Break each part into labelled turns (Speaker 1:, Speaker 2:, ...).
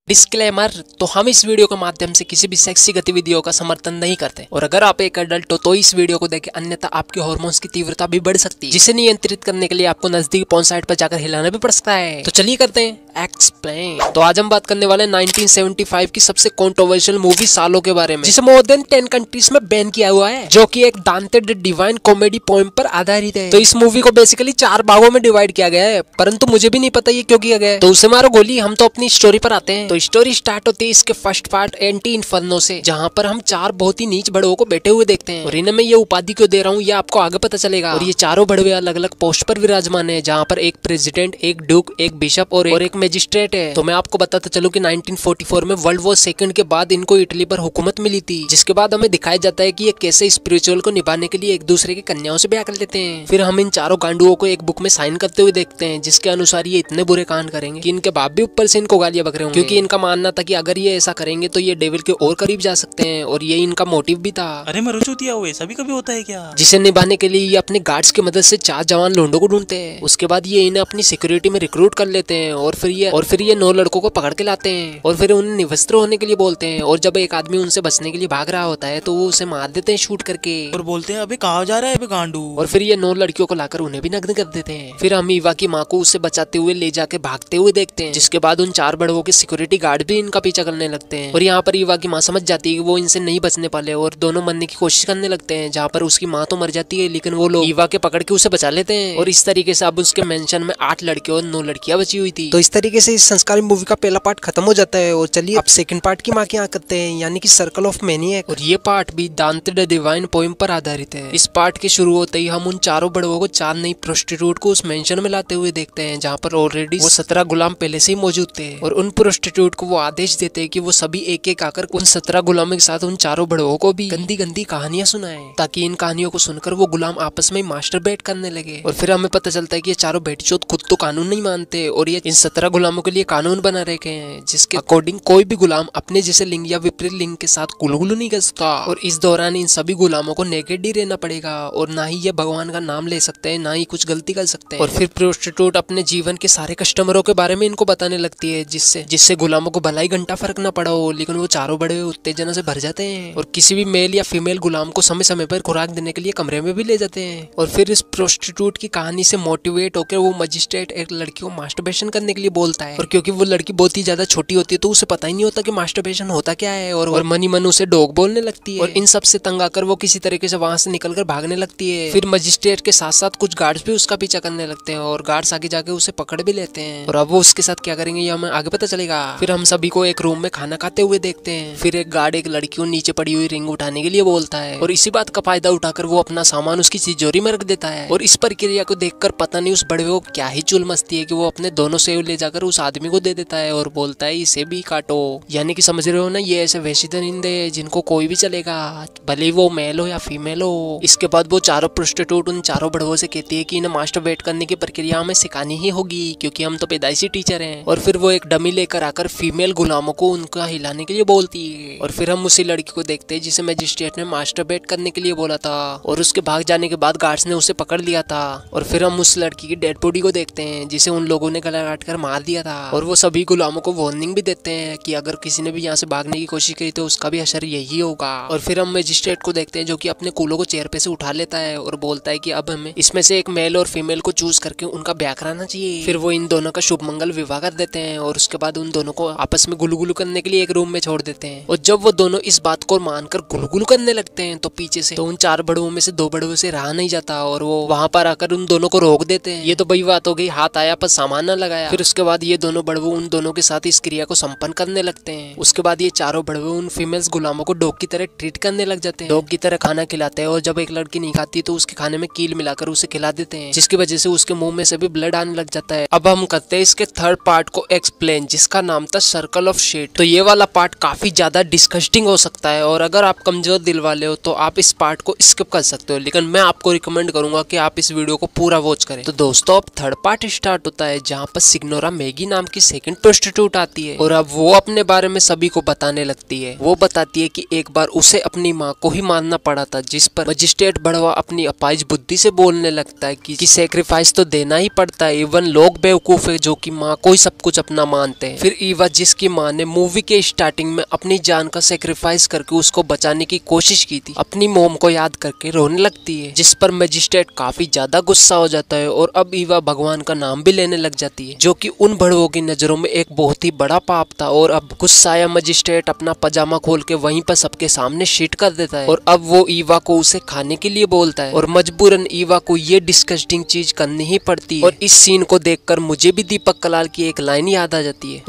Speaker 1: Disclaimer, तो हम इस वीडियो के माध्यम से किसी भी सेक्सी गतिविधियों का समर्थन नहीं करते और अगर आप एक एडल्ट हो तो इस वीडियो को देखें, अन्यथा आपके हार्मोन्स की तीव्रता भी बढ़ सकती है, जिसे नियंत्रित करने के लिए आपको नजदीकी पोर्न साइट पर जाकर हिलाना भी पड़ सकता है। तो चलिए करते हैं एक्सप्लेन। तो आज हम बात करने वाले 1975 की सबसे कंट्रोवर्शियल मूवी सालों के बारे में, जिसे मोर देन 10 कंट्रीज में बैन किया हुआ है, जो कि एक दांते द डिवाइन कॉमेडी पोएम पर आधारित है। तो इस मूवी को बेसिकली 4 भागों में डिवाइड किया गया है, परंतु मुझे भी नहीं पता ये क्यों किया गया है। तो उसे मारो गोली, हम तो अपनी स्टोरी पर आते हैं। तो स्टोरी स्टार्ट होती है इसके फर्स्ट पार्ट एंटी इन्फर्नो से, जहाँ पर हम 4 बहुत ही नीच बड़वों को बैठे हुए देखते हैं और इन्हें मैं ये उपाधि क्यों दे रहा हूँ ये आपको आगे पता चलेगा। और ये चारों बड़वे अलग अलग पोस्ट पर विराजमान है, जहाँ पर एक प्रेसिडेंट, एक ड्यूक, एक बिशप और एक मैजिस्ट्रेट है। तो मैं आपको बताता चलूं कि 1944 में वर्ल्ड वॉर सेकंड के बाद इनको इटली पर हुकूमत मिली थी, जिसके बाद हमें दिखाया जाता है कि ये कैसे स्पिरिचुअल को निभाने के लिए एक दूसरे की कन्याओं से ब्याह कर लेते हैं। फिर हम इन चारों गांडुओं को एक बुक में साइन करते हुए देखते हैं, जिसके अनुसार ये इतने बुरे कांड करेंगे कि इनके बाप भी ऊपर से इनको गालियां बक रहे होंगे, क्योंकि इनका मानना था कि अगर ये ऐसा करेंगे तो ये डेविल के और करीब जा सकते हैं, और ये इनका मोटिव भी था।
Speaker 2: अरे मैं रुचूतिया हुए सभी कभी होता है क्या?
Speaker 1: जिसे निभाने के लिए ये अपने गार्ड्स की मदद से 4 जवान लोंडों को ढूंढते हैं। उसके बाद ये इन्हें अपनी सिक्योरिटी में रिक्रूट कर लेते हैं और फिर ये 9 लड़कों को पकड़ के लाते हैं और फिर उन्हें निवस्त्र होने के लिए बोलते हैं। और जब एक आदमी उनसे बचने के लिए भाग रहा होता है तो वो उसे मार देते हैं शूट करके,
Speaker 2: और बोलते हैं अबे कहाँ जा रहा है अबे गांडू।
Speaker 1: और फिर ये 9 लड़कियों को लाकर उन्हें भी नग्न कर देते हैं। फिर हम ईवा की माँ को उससे बचाते हुए ले जाके भागते हुए देखते हैं, जिसके बाद उन 4 बड़वों के सिक्योरिटी गार्ड भी इनका पीछा करने लगते हैं। और यहाँ पर ईवा की माँ समझ जाती है कि वो इनसे नहीं बचने पाले और दोनों मरने की कोशिश करने लगते हैं, जहाँ पर उसकी माँ तो मर जाती है लेकिन वो लोग ईवा के पकड़ के उसे बचा लेते हैं। और इस तरीके से अब उसके मेंशन में 8 लड़के और 9 लड़कियां बची हुई थी। तो इस तरीके से इस संस्कारी मूवी का पहला पार्ट खत्म हो जाता है। और चलिए अब सेकंड पार्ट की माँ की यहाँ करते हैं, यानी कि सर्कल ऑफ मैनिएक। और ये पार्ट भी दांते द डिवाइन पोएम पर आधारित है। इस पार्ट के शुरू होते ही हम उन चारों बड़वों को 4 नई प्रोस्टिट्यूट को उस मेंशन में लाते हुए देखते हैं, जहाँ पर ऑलरेडी वो 17 गुलाम पहले से ही मौजूद थे। और उन प्रोस्टिट्यूट को वो आदेश देते हैं कि वो सभी एक एक आकर उन 17 गुलामों के साथ उन चारों बड़वों को भी गंदी गंदी कहानियां सुनाए, ताकि इन कहानियों को सुनकर वो गुलाम आपस में मास्टरबेट करने लगे। और फिर हमें पता चलता है कि ये चारों बेटचोद खुद तो कानून नहीं मानते और ये इन 17 गुलामों के लिए कानून बना रखे हैं, जिसके अकॉर्डिंग कोई भी गुलाम अपने जैसे लिंग या विपरीत लिंग के साथ कुलगुलू नहीं कर सकता। और इस दौरान इन सभी गुलामों को नेकेड ही रहना पड़ेगा और ना ही ये भगवान का नाम ले सकते हैं, ना ही कुछ गलती कर सकते हैं। और फिर प्रोस्टिट्यूट अपने जीवन के सारे कस्टमरों के बारे में इनको बताने लगती है, जिससे गुलामों को भलाई घंटा फर्क न पड़ा हो, लेकिन वो चारों बड़े उत्तेजना से भर जाते हैं और किसी भी मेल या फीमेल गुलाम को समय समय पर खुराक देने के लिए कमरे में भी ले जाते हैं। और फिर इस प्रोस्टिट्यूट की कहानी से मोटिवेट होकर वो मजिस्ट्रेट एक लड़की को मास्टरबेशन करने के लिए बोलता है, और क्योंकि वो लड़की बहुत ही ज्यादा छोटी होती है तो उसे पता ही नहीं होता कि मास्टरबेशन होता क्या है, और मन ही मन उसे डॉग बोलने लगती है। और इन सब से तंग आकर वो किसी तरीके से वहां से निकलकर भागने लगती है। फिर मजिस्ट्रेट के साथ साथ कुछ गार्ड्स भी उसका पीछा करने लगते हैं और गार्ड्स आगे जाके उसे पकड़ भी लेते हैं। और अब वो उसके साथ क्या करेंगे ये हमें आगे पता चलेगा। फिर हम सभी को एक रूम में खाना खाते हुए देखते हैं। फिर एक गार्ड एक लड़की को नीचे पड़ी हुई रिंग उठाने के लिए बोलता है और इसी बात का फायदा उठाकर वो अपना सामान उसकी तिजोरी में रख देता है। और इस प्रक्रिया को देखकर पता नहीं उस बड़वे को क्या ही चुल मस्ती है कि वो अपने दोनों सेव ले जाकर उस आदमी को दे देता है और बोलता है इसे भी काटो। यानी कि समझ रहे हो ना, ये ऐसे वैसे दरिंदे जिनको कोई भी चलेगा, भले वो मेल हो या फीमेल हो। इसके बाद वो चारों प्रोस्टिट्यूट उन चारों बड़वों से कहती है कि इन्हें मास्टरबेट करने की प्रक्रिया हमें सिखानी ही होगी, क्योंकि हम तो पैदाइशी टीचर हैं। और फिर वो एक डमी लेकर आकर फीमेल गुलामों को उनका हिलाने के लिए बोलती है। और फिर हम उसी लड़की को देखते हैं जिसे मजिस्ट्रेट ने मास्टरबेट करने के लिए बोला था, और उसके भाग जाने के बाद गार्ड्स ने उसे पकड़ लिया था। और फिर हम उस लड़की की डेड बॉडी को देखते हैं जिसे उन लोगों ने गला काट कर मार दिया था। और वो सभी गुलामों को वार्निंग भी देते हैं कि अगर किसी ने भी यहाँ से भागने की कोशिश की तो उसका भी असर यही होगा। और फिर हम मजिस्ट्रेट को देखते हैं जो कि अपने कूलों को चेयर पे से उठा लेता है और बोलता है कि अब हमें इसमें से एक मेल और फीमेल को चूज करके उनका ब्याह कराना चाहिए। फिर वो इन दोनों का शुभ मंगल विवाह कर देते हैं और उसके बाद उन दोनों को आपस में गुलगुलू करने के लिए एक रूम में छोड़ देते हैं। और जब वो दोनों इस बात को मानकर गुलगुलू करने लगते हैं तो पीछे से उन 4 बड़वों में से 2 बड़वों से रहा नहीं जाता और वो वहां पर आकर उन दोनों को रोक देते हैं। ये तो बड़ी बात हो गई, हाथ आया पर सामान न लगाया। फिर उसके बाद ये दोनों बड़वों उन दोनों के साथ इस क्रिया को संपन्न करने लगते हैं। उसके बाद ये चारों बड़वों उन फीमेल्स गुलामों को डॉग की तरह ट्रीट करने लग जाते हैं, डॉग की तरह खाना खिलाते हैं। और जब एक लड़की नहीं खाती तो उसके खाने में कील मिलाकर उसे खिला देते हैं, जिसकी वजह से उसके मुंह में से भी ब्लड आने लग जाता है। अब हम करते हैं इसके थर्ड पार्ट को एक्सप्लेन, जिसका नाम था सर्कल ऑफ शेट। तो ये वाला पार्ट काफी ज्यादा डिस्कस्टिंग हो सकता है और अगर आप कमजोर दिल वाले हो तो आप इस पार्ट को स्किप कर सकते हो, लेकिन मैं आपको रिकमेंड करूंगा कि आप इस वीडियो को पूरा वॉच करें। तो दोस्तों अब थर्ड पार्ट स्टार्ट होता है, जहाँ पर सिग्नोरा मैगी नाम की सेकंड प्रोस्टिट्यूट आती है और अब वो अपने बारे में सभी को बताने लगती है। वो बताती है कि एक बार उसे अपनी माँ को ही मारना पड़ा था, जिस पर मजिस्ट्रेट बड़वा अपनी अपाइज बुद्धि से बोलने लगता है कि सैक्रिफाइस तो देना ही पड़ता है, इवन लोग बेवकूफ है जो कि माँ को ही सब कुछ अपना मानते हैं। फिर ईवा जिसकी माँ ने मूवी के स्टार्टिंग में अपनी जान का सेक्रीफाइस करके उसको बचाने की कोशिश की थी, अपनी मॉम को याद करके रोने लगती है, जिस पर मजिस्ट्रेट काफी ज्यादा गुस्सा हो जाता है और अब ईवा भगवान का नाम भी लेने लग जाती है, जो कि उन बड़वों की नजरों में एक बहुत ही बड़ा पाप था। और अब गुस्साया मजिस्ट्रेट अपना पजामा खोल के वहीं पर सबके सामने शीट कर देता है और अब वो ईवा को उसे खाने के लिए बोलता है और मजबूरन ईवा को ये डिस्गस्टिंग चीज करनी ही पड़ती है। और इस सीन को देखकर मुझे भी दीपक कलाल की एक लाइन याद आ जाती है,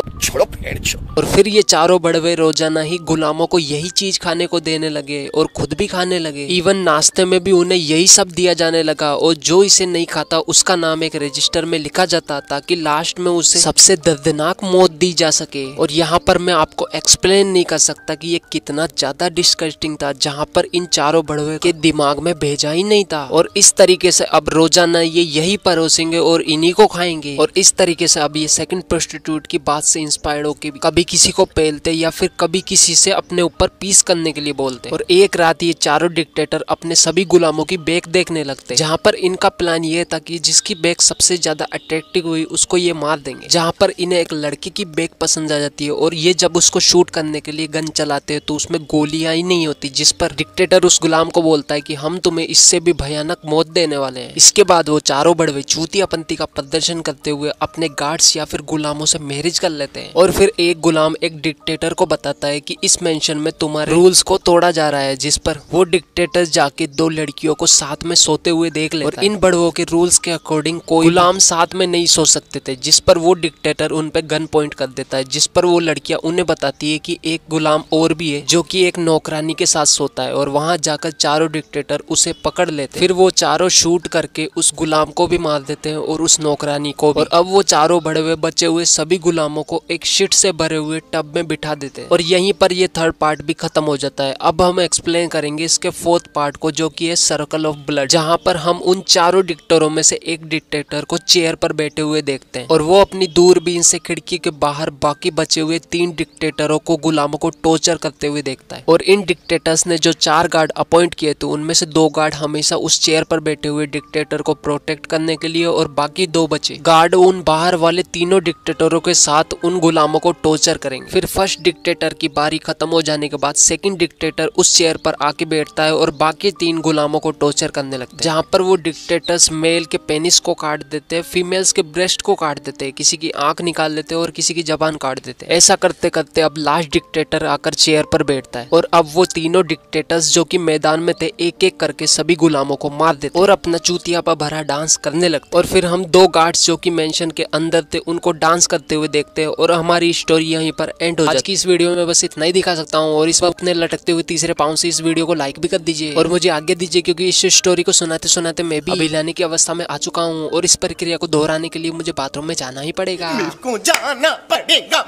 Speaker 1: और फिर ये चारों बड़वे रोजाना ही गुलामों को यही चीज खाने को देने लगे और खुद भी खाने लगे। इवन नाश्ते में भी उन्हें यही सब दिया जाने लगा और जो इसे नहीं खाता उसका नाम एक रजिस्टर में लिखा जाता ताकि लास्ट में उसे सबसे दर्दनाक मौत दी जा सके। और यहाँ पर मैं आपको एक्सप्लेन नहीं कर सकता कि ये कितना ज्यादा डिस्गस्टिंग था, जहाँ पर इन चारों बड़वे के दिमाग में भेजा ही नहीं था। और इस तरीके से अब रोजाना ये यही परोसेंगे और इन्हीं को खाएंगे। और इस तरीके से अब ये सेकंड प्रोस्टिट्यूट की बात से इंस्पायर्ड होकर कभी किसी को पेलते या फिर कभी किसी से अपने ऊपर पीस करने के लिए बोलते। और एक रात ये चारों डिक्टेटर अपने सभी गुलामों की बेक देखने लगते, जहाँ पर इनका प्लान ये था कि जिसकी बेक सबसे ज्यादा अट्रैक्टिव हुई उसको ये मार देंगे। जहाँ पर इन्हें एक लड़की की बेक पसंद आ जाती है और ये जब उसको शूट करने के लिए गन चलाते हैं तो उसमें गोलियां ही नहीं होती, जिस पर डिक्टेटर उस गुलाम को बोलता है कि हम तुम्हें इससे भी भयानक मौत देने वाले हैं। इसके बाद वो चारों बड़वे चूतियापंती का प्रदर्शन करते हुए अपने गार्ड्स या फिर गुलामों से मैरिज कर लेते हैं। और फिर एक गुलाम एक डिक्टेटर को बताता है कि इस मेंशन में तुम्हारे रूल्स को तोड़ा जा रहा है, जिस पर वो डिक्टेटर जाके दो लड़कियों को साथ में सोते हुए देख लेता है। इन बड़वों के रूल्स के अकॉर्डिंग कोई गुलाम साथ में नहीं सो सकते थे, जिस पर वो डिक्टेटर उन पे गन पॉइंट कर देता है, जिस पर वो लड़कियां उन्हें बताती है कि एक गुलाम और भी है जो कि एक नौकरानी के साथ सोता है। और वहां जाकर चारों डिक्टेटर उसे पकड़ लेते हैं। फिर वो चारों शूट करके उस गुलाम को भी मार देते हैं और उस नौकरानी को भी। और अब वो चारों बड़वे बचे हुए सभी गुलामों को एक शिट से भरे हुए टब में बिठा देते हैं। और यहीं पर ये थर्ड पार्ट भी खत्म हो जाता है। अब हम एक्सप्लेन करेंगे इसके फोर्थ पार्ट को, जो कि है सर्कल ऑफ ब्लड, जहाँ पर हम उन चारों डिक्टेटरों में से एक डिक्टेटर को चेयर पर बैठे हुए देखते हैं और वो अपनी दूरबीन से खिड़की के बाहर बाकी बचे हुए 3 डिक्टेटरों को गुलामों को टॉर्चर करते हुए देखता है। और इन डिक्टेटर्स ने जो 4 गार्ड अपॉइंट किए थे उनमें से 2 गार्ड हमेशा उस चेयर पर बैठे हुए डिक्टेटर को प्रोटेक्ट करने के लिए और बाकी 2 बचे गार्ड उन बाहर वाले तीनों डिक्टेटरों के साथ उन गुलामों को टॉर्चर करेंगे। फिर फर्स्ट डिक्टेटर की बारी खत्म हो जाने के बाद सेकंड डिक्टेटर उस चेयर पर आके बैठता है और बाकी 3 गुलामों को टॉर्चर करने लगते हैं, जहाँ पर वो डिक्टेटर्स मेल के पेनिस को काट देते हैं, फीमेल्स के ब्रेस्ट को काट देते हैं, किसी की आंख निकाल देते हैं और किसी की जबान काट देते हैं। ऐसा करते करते अब लास्ट डिक्टेटर आकर चेयर पर बैठता है और अब वो तीनों डिक्टेटर्स जो कि मैदान में थे एक एक करके सभी गुलामों को मार देते और अपना चूतिया पर भरा डांस करने लगते। और फिर हम 2 गार्ड्स जो कि मेंशन के अंदर थे उनको डांस करते हुए देखते हैं और हमारी स्टोरी यहीं पर एंड हो जाती है। आज की इस वीडियो में बस इतना ही दिखा सकता हूँ और इस वक्त अपने लटकते हुए तीसरे पाँव से इस वीडियो को लाइक भी कर दीजिए और मुझे आगे दीजिए, क्योंकि इस स्टोरी को सुनाते सुनाते मैं भी अभिलाने की अवस्था में आ चुका हूँ और इस प्रक्रिया को दोहराने के लिए मुझे बाथरूम में जाना ही पड़ेगा।
Speaker 3: मेरे को जाना पड़ेगा।